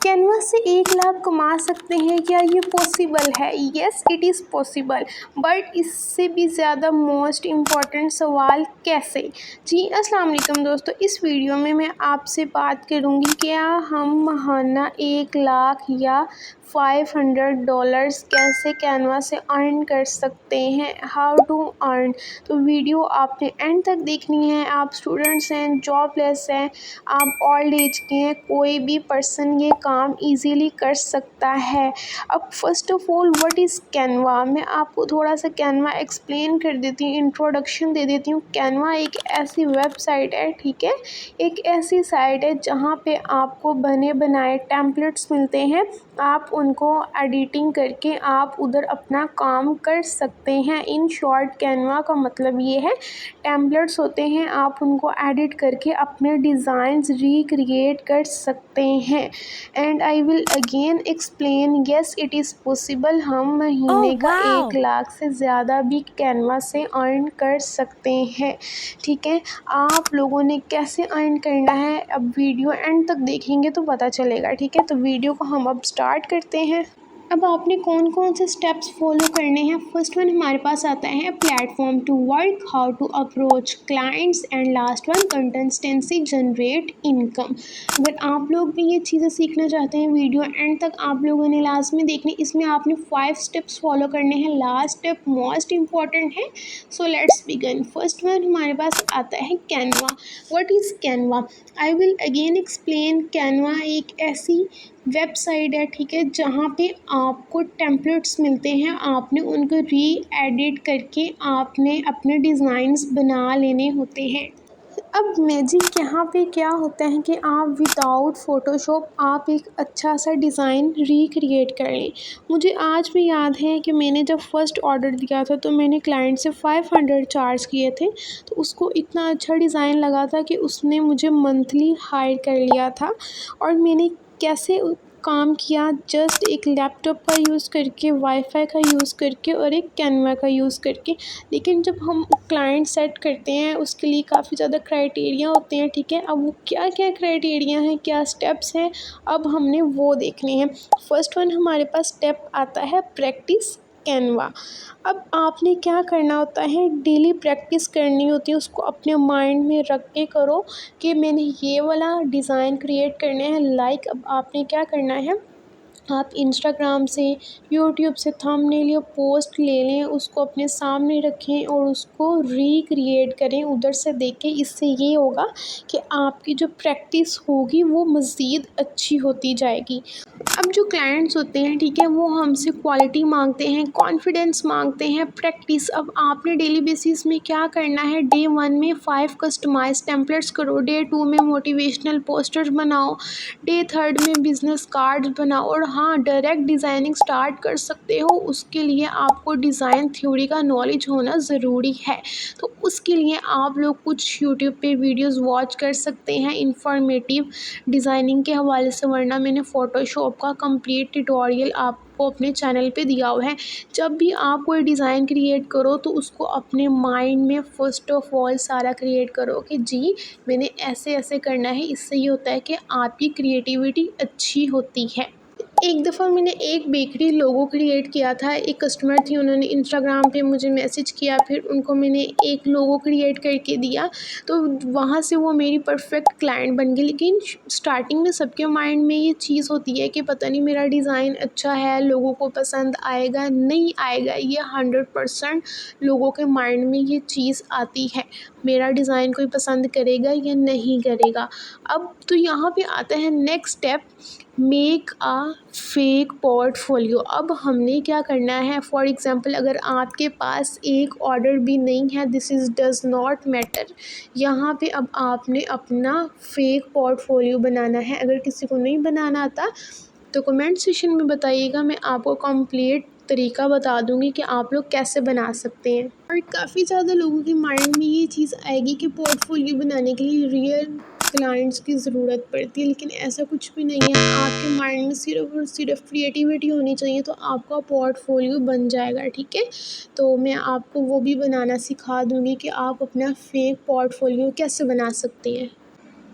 Canva से 1 लाख कमा सकते हैं क्या? ये पॉसिबल है? Yes, it is possible. But इससे भी ज़्यादा मोस्ट इम्पॉर्टेंट सवाल कैसे? जी अस्सलाम वालेकुम दोस्तों, इस वीडियो में मैं आपसे बात करूँगी क्या हम महाना 1 लाख या $500 कैसे कैनवा से अर्न कर सकते हैं। How to earn. तो वीडियो आपने एंड तक देखनी है। आप स्टूडेंट्स हैं, जॉबलेस हैं, आप ओल्ड एज के हैं, कोई भी पर्सन ये काम इजीली कर सकता है। अब first of all what is Canva. मैं आपको थोड़ा सा कैनवा एक्सप्लेन कर देती हूँ, इंट्रोडक्शन दे देती हूँ। कैनवा एक ऐसी वेबसाइट है, ठीक है, एक ऐसी साइट है जहाँ पे आपको बने बनाए टेम्पलेट्स मिलते हैं। आप उनको एडिटिंग करके आप उधर अपना काम कर सकते हैं। इन शॉर्ट कैनवा का मतलब ये है, टेम्पलेट्स होते हैं, आप उनको एडिट करके अपने डिज़ाइंस रिक्रिएट कर सकते हैं। And I will again explain, yes it is possible. हम महीने का 1 लाख से ज़्यादा भी कैनवा से अर्न कर सकते हैं, ठीक है। आप लोगों ने कैसे अर्न करना है अब वीडियो एंड तक देखेंगे तो पता चलेगा, ठीक है। तो वीडियो को हम अब स्टार्ट करते हैं। अब आपने कौन कौन से स्टेप्स फॉलो करने हैं। फर्स्ट वन हमारे पास आता है platform to work, how to approach clients, and last one consistency generate income. अगर आप लोग भी ये चीज़ें सीखना चाहते हैं, वीडियो एंड तक आप लोगों ने लास्ट में देखनी। इसमें आपने 5 स्टेप्स फॉलो करने हैं। लास्ट स्टेप मोस्ट इम्पॉर्टेंट है। So let's begin. First one हमारे पास आता है Canva. What is Canva? I will again explain. Canva एक ऐसी वेबसाइट है, ठीक है, जहाँ पे आपको टेम्पलेट्स मिलते हैं। आपने उनको री एडिट करके आपने अपने डिज़ाइंस बना लेने होते हैं। अब मैजिक यहाँ पे क्या होता है कि आप विदाउट फ़ोटोशॉप आप एक अच्छा सा डिज़ाइन रिक्रिएट कर लें। मुझे आज भी याद है कि मैंने जब फर्स्ट ऑर्डर दिया था तो मैंने क्लाइंट से 500 चार्ज किए थे। तो उसको इतना अच्छा डिज़ाइन लगा था कि उसने मुझे मंथली हायर कर लिया था। और मैंने कैसे काम किया, जस्ट एक लैपटॉप का यूज़ करके, वाईफाई का यूज़ करके और एक कैनवा का यूज़ करके। लेकिन जब हम क्लाइंट सेट करते हैं उसके लिए काफ़ी ज़्यादा क्राइटेरिया होते हैं, ठीक है। अब वो क्या क्या क्राइटेरिया हैं, क्या स्टेप्स हैं, अब हमने वो देखने हैं। फर्स्ट वन हमारे पास स्टेप आता है प्रैक्टिस कैनवा। अब आपने क्या करना होता है, डेली प्रैक्टिस करनी होती है। उसको अपने माइंड में रख के करो कि मैंने ये वाला डिज़ाइन क्रिएट करने हैं। लाइक अब आपने क्या करना है, आप इंस्टाग्राम से, यूट्यूब से थंबनेल या पोस्ट ले लें, उसको अपने सामने रखें और उसको रिक्रिएट करें उधर से देखें। इससे ये होगा कि आपकी जो प्रैक्टिस होगी वो मज़ीद अच्छी होती जाएगी। अब जो क्लाइंट्स होते हैं, ठीक है, वो हमसे क्वालिटी मांगते हैं, कॉन्फिडेंस मांगते हैं, प्रैक्टिस। अब आपने डेली बेसिस में क्या करना है, डे 1 में 5 कस्टमाइज टेम्पलेट्स करो, डे 2 में मोटिवेशनल पोस्टर्स बनाओ, डे 3 में बिजनेस कार्ड्स बनाओ। और हाँ, डायरेक्ट डिज़ाइनिंग स्टार्ट कर सकते हो, उसके लिए आपको डिज़ाइन थ्योरी का नॉलेज होना ज़रूरी है। तो उसके लिए आप लोग कुछ यूट्यूब पे वीडियोस वॉच कर सकते हैं इंफॉर्मेटिव डिज़ाइनिंग के हवाले से, वरना मैंने फ़ोटोशॉप का कंप्लीट ट्यूटोरियल आपको अपने चैनल पे दिया हुआ है। जब भी आप कोई डिज़ाइन क्रिएट करो तो उसको अपने माइंड में फ़र्स्ट ऑफ ऑल सारा क्रिएट करो कि जी मैंने ऐसे ऐसे करना है। इससे ये होता है कि आपकी क्रिएटिविटी अच्छी होती है। एक दफ़ा मैंने एक बेकरी लोगो क्रिएट किया था। एक कस्टमर थी, उन्होंने इंस्टाग्राम पे मुझे मैसेज किया, फिर उनको मैंने एक लोगो क्रिएट करके दिया, तो वहाँ से वो मेरी परफेक्ट क्लाइंट बन गई। लेकिन स्टार्टिंग में सबके माइंड में ये चीज़ होती है कि पता नहीं मेरा डिज़ाइन अच्छा है, लोगों को पसंद आएगा नहीं आएगा। ये 100% लोगों के माइंड में ये चीज़ आती है, मेरा डिज़ाइन कोई पसंद करेगा या नहीं करेगा। अब तो यहाँ पे आता है next step, make a fake portfolio. अब हमने क्या करना है, फॉर एग्ज़ाम्पल अगर आपके पास एक ऑर्डर भी नहीं है, this is does not matter. यहाँ पे अब आपने अपना फेक पोर्टफोलियो बनाना है। अगर किसी को नहीं बनाना आता तो कमेंट सेशन में बताइएगा, मैं आपको कंप्लीट तरीका बता दूंगी कि आप लोग कैसे बना सकते हैं। और काफ़ी ज़्यादा लोगों के माइंड में ये चीज़ आएगी कि पोर्टफोलियो बनाने के लिए रियल क्लाइंट्स की ज़रूरत पड़ती है, लेकिन ऐसा कुछ भी नहीं है। आपके माइंड में सिर्फ और सिर्फ क्रिएटिविटी होनी चाहिए तो आपका पोर्टफोलियो बन जाएगा, ठीक है। तो मैं आपको वो भी बनाना सिखा दूँगी कि आप अपना फेक पोर्टफोलियो कैसे बना सकते हैं।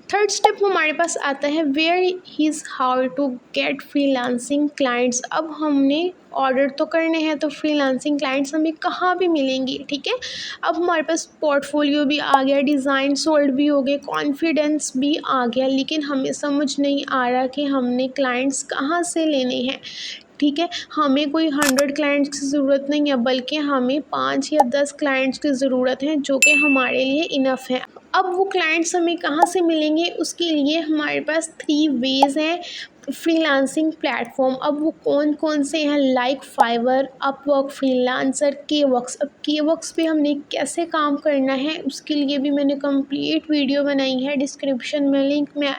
थर्ड स्टेप हमारे पास आता है where is how to get freelancing clients. अब हमने ऑर्डर तो करने हैं तो फ्रीलांसिंग क्लाइंट्स हमें कहाँ भी मिलेंगे, ठीक है। अब हमारे पास पोर्टफोलियो भी आ गया, डिज़ाइन सोल्ड भी हो गए, कॉन्फिडेंस भी आ गया, लेकिन हमें समझ नहीं आ रहा कि हमने क्लाइंट्स कहाँ से लेने हैं, ठीक है। हमें कोई 100 क्लाइंट्स की ज़रूरत नहीं है, बल्कि हमें 5 या 10 क्लाइंट्स की ज़रूरत है, जो कि हमारे लिए इनफ है। अब वो क्लाइंट्स हमें कहाँ से मिलेंगे, उसके लिए हमारे पास 3 वेज़ हैं फ्रीलांसिंग प्लेटफॉर्म। अब वो कौन कौन से हैं, लाइक फाइवर, अपवर्क, फ्रीलांसर, केवर्क्स। अब केवर्क्स पे हमने कैसे काम करना है, उसके लिए भी मैंने कंप्लीट वीडियो बनाई है, डिस्क्रिप्शन में लिंक मैं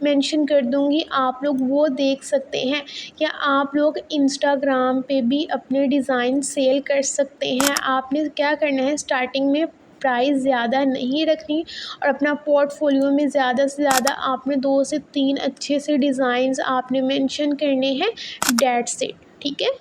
मेंशन कर दूँगी, आप लोग वो देख सकते हैं। या आप लोग इंस्टाग्राम पे भी अपने डिज़ाइन सेल कर सकते हैं। आपने क्या करना है, स्टार्टिंग में प्राइस ज़्यादा नहीं रखनी और अपना पोर्टफोलियो में ज़्यादा से ज़्यादा आपने 2 से 3 अच्छे से डिज़ाइंस आपने मेंशन करने हैं, दैट्स इट, ठीक है।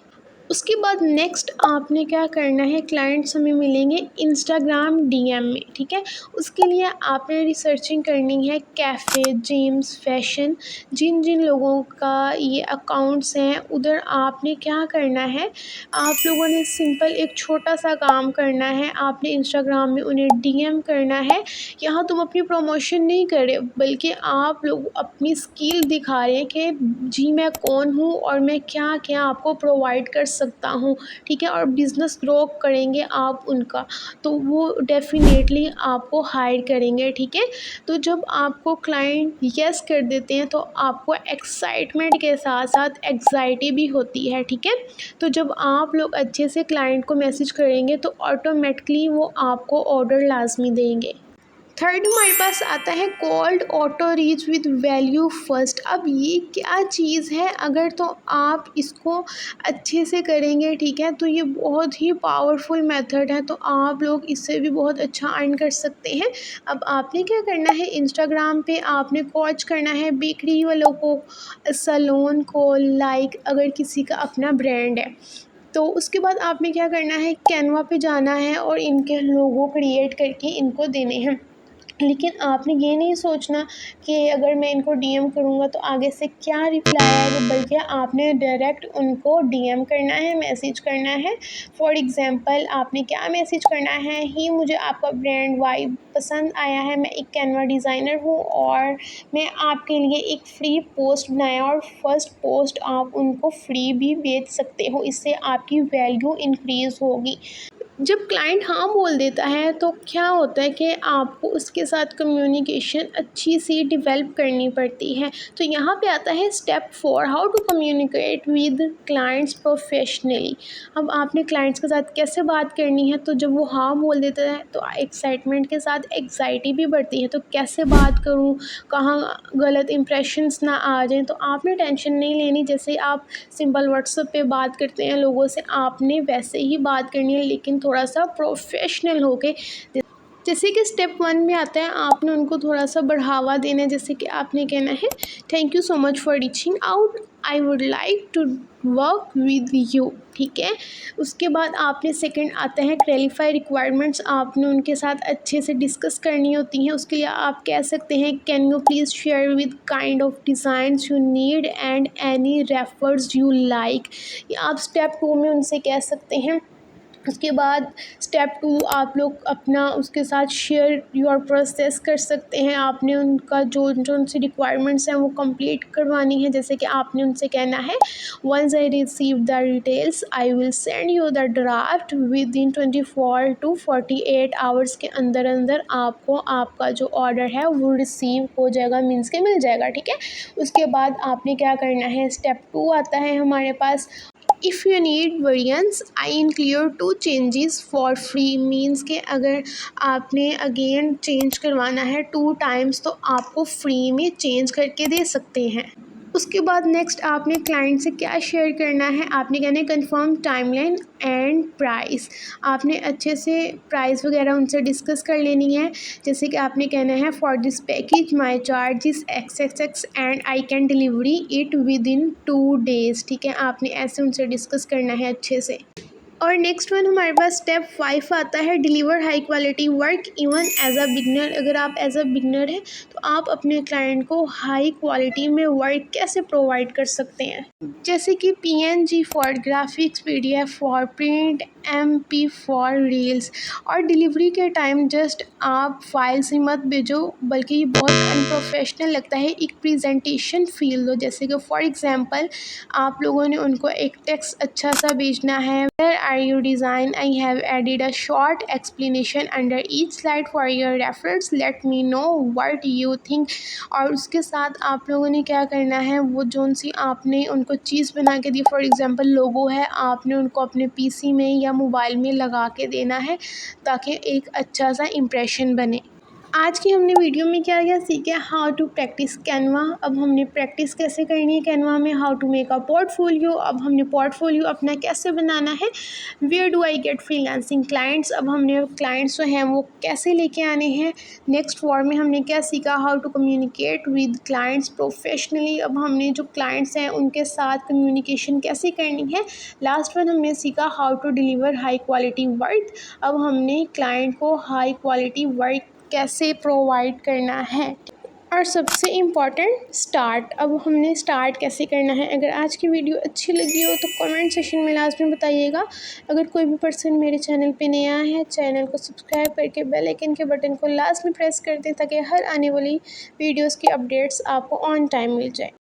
उसके बाद नेक्स्ट आपने क्या करना है, क्लाइंट्स हमें मिलेंगे इंस्टाग्राम डीएम में, ठीक है। उसके लिए आपने रिसर्चिंग करनी है कैफ़े, जिम्स, फैशन, जिन जिन लोगों का ये अकाउंट्स हैं उधर आपने क्या करना है, आप लोगों ने सिंपल एक छोटा सा काम करना है, आपने इंस्टाग्राम में उन्हें डीएम करना है। यहाँ तुम अपनी प्रमोशन नहीं कर रहे, बल्कि आप लोग अपनी स्किल दिखा रहे हैं कि जी मैं कौन हूँ और मैं क्या क्या आपको प्रोवाइड कर सकता हूँ, ठीक है। और बिज़नेस ग्रो करेंगे आप उनका, तो वो डेफिनेटली आपको हायर करेंगे, ठीक है। तो जब आपको क्लाइंट यस कर देते हैं तो आपको एक्साइटमेंट के साथ साथ एग्जाइटी भी होती है, ठीक है। तो जब आप लोग अच्छे से क्लाइंट को मैसेज करेंगे तो ऑटोमेटिकली वो आपको ऑर्डर लाजमी देंगे। थर्ड हमारे पास आता है called auto reach with value first. अब ये क्या चीज़ है, अगर तो आप इसको अच्छे से करेंगे, ठीक है, तो ये बहुत ही पावरफुल मेथड है, तो आप लोग इससे भी बहुत अच्छा अर्न कर सकते हैं। अब आपने क्या करना है, इंस्टाग्राम पे आपने वॉच करना है बेकरी वालों को, सैलून को, लाइक अगर किसी का अपना ब्रांड है तो उसके बाद आपने क्या करना है, कैनवा पे जाना है और इनके लोगो क्रिएट करके इनको देने हैं। लेकिन आपने ये नहीं सोचना कि अगर मैं इनको डीएम करूँगा तो आगे से क्या रिप्लाई आएगा, बल्कि आपने डायरेक्ट उनको डीएम करना है, मैसेज करना है। फॉर एग्ज़ाम्पल आपने क्या मैसेज करना है, ही मुझे आपका ब्रांड वाइब पसंद आया है, मैं एक कैनवा डिज़ाइनर हूँ और मैं आपके लिए एक फ्री पोस्ट बनाया और फर्स्ट पोस्ट आप उनको फ्री भी बेच सकते हो, इससे आपकी वैल्यू इंक्रीज़ होगी। जब क्लाइंट हाँ बोल देता है तो क्या होता है कि आपको उसके साथ कम्युनिकेशन अच्छी सी डेवलप करनी पड़ती है। तो यहाँ पे आता है step 4, how to communicate with clients professionally. अब आपने क्लाइंट्स के साथ कैसे बात करनी है, तो जब वो हाँ बोल देता है तो एक्साइटमेंट के साथ एग्जाइटी भी बढ़ती है, तो कैसे बात करूँ, कहाँ गलत इंप्रेशंस ना आ जाएँ। तो आपने टेंशन नहीं लेनी, जैसे आप सिंपल व्हाट्सएप पे बात करते हैं लोगों से, आपने वैसे ही बात करनी है, लेकिन थोड़ा सा प्रोफेशनल होके। जैसे कि स्टेप 1 में आता है, आपने उनको थोड़ा सा बढ़ावा देना है, जैसे कि आपने कहना है thank you so much for reaching out, I would like to work with you, ठीक है। उसके बाद आपने सेकंड आता है क्लैरिफाई रिक्वायरमेंट्स, आपने उनके साथ अच्छे से डिस्कस करनी होती हैं। उसके लिए आप कह सकते हैं can you please share with kind of designs you need and any refers you like, या आप स्टेप 2 में उनसे कह सकते हैं। उसके बाद स्टेप 2 आप लोग अपना उसके साथ शेयर योर प्रोसेस कर सकते हैं। आपने उनका जो जो उनसे रिक्वायरमेंट्स हैं वो कंप्लीट करवानी है, जैसे कि आपने उनसे कहना है once I receive the details I will send you the draft within 24 to 48 hours के अंदर अंदर आपको आपका जो ऑर्डर है वो रिसीव हो जाएगा, मीन्स के मिल जाएगा, ठीक है। उसके बाद आपने क्या करना है, स्टेप 2 आता है हमारे पास, if you need variance I include 2 changes for free, means के अगर आपने अगेन चेंज करवाना है 2 टाइम्स तो आपको फ्री में चेंज करके दे सकते हैं। उसके बाद नेक्स्ट आपने क्लाइंट से क्या शेयर करना है, आपने कहना है कंफर्म टाइमलाइन एंड प्राइस। आपने अच्छे से प्राइस वगैरह उनसे डिस्कस कर लेनी है, जैसे कि आपने कहना है for this package my charge is XXX and I can delivery it with in 2 days, ठीक है। आपने ऐसे उनसे डिस्कस करना है अच्छे से। और नेक्स्ट वन हमारे पास स्टेप 5 आता है, deliver high quality work even as a beginner. अगर आप एज अ बिगनर हैं तो आप अपने क्लाइंट को हाई क्वालिटी में वर्क कैसे प्रोवाइड कर सकते हैं, जैसे कि PNG for graphics, PDF for print, MP for reels. और डिलीवरी के टाइम जस्ट आप फाइल से मत भेजो, बल्कि ये बहुत अनप्रोफेशनल लगता है, एक प्रेजेंटेशन फील दो। जैसे कि फॉर एग्जांपल आप लोगों ने उनको एक टेक्स्ट अच्छा सा भेजना है, where are you design, I have added a short explanation under each slide for your reference, let me know what you think. और उसके साथ आप लोगों ने क्या करना है, वो जोन सी आपने उनको चीज़ बना के दी, फॉर एग्जांपल लोगो है, आपने उनको अपने PC में या मोबाइल में लगा के देना है ताकि एक अच्छा सा इम्प्रेशन बने। आज की हमने वीडियो में क्या क्या सीखा, हाउ टू प्रैक्टिस कैनवा। अब हमने प्रैक्टिस कैसे करनी है कैनवा में, how to make a portfolio. अब हमने पोर्टफोलियो अपना कैसे बनाना है, where do I get freelancing clients. अब हमने क्लाइंट्स जो हैं वो कैसे लेके आने हैं। नेक्स्ट वॉर में हमने क्या सीखा, how to communicate with clients professionally. अब हमने जो क्लाइंट्स हैं उनके साथ कम्युनिकेशन कैसे करनी है। लास्ट वन हमने सीखा how to deliver high quality work. अब हमने क्लाइंट को हाई क्वालिटी वर्क कैसे प्रोवाइड करना है। और सबसे इम्पॉर्टेंट स्टार्ट, अब हमने स्टार्ट कैसे करना है। अगर आज की वीडियो अच्छी लगी हो तो कमेंट सेशन में लास्ट में बताइएगा। अगर कोई भी पर्सन मेरे चैनल पे नया है, चैनल को सब्सक्राइब करके बेल आइकन के बटन को लास्ट में प्रेस कर दें ताकि हर आने वाली वीडियोस की अपडेट्स आपको ऑन टाइम मिल जाए।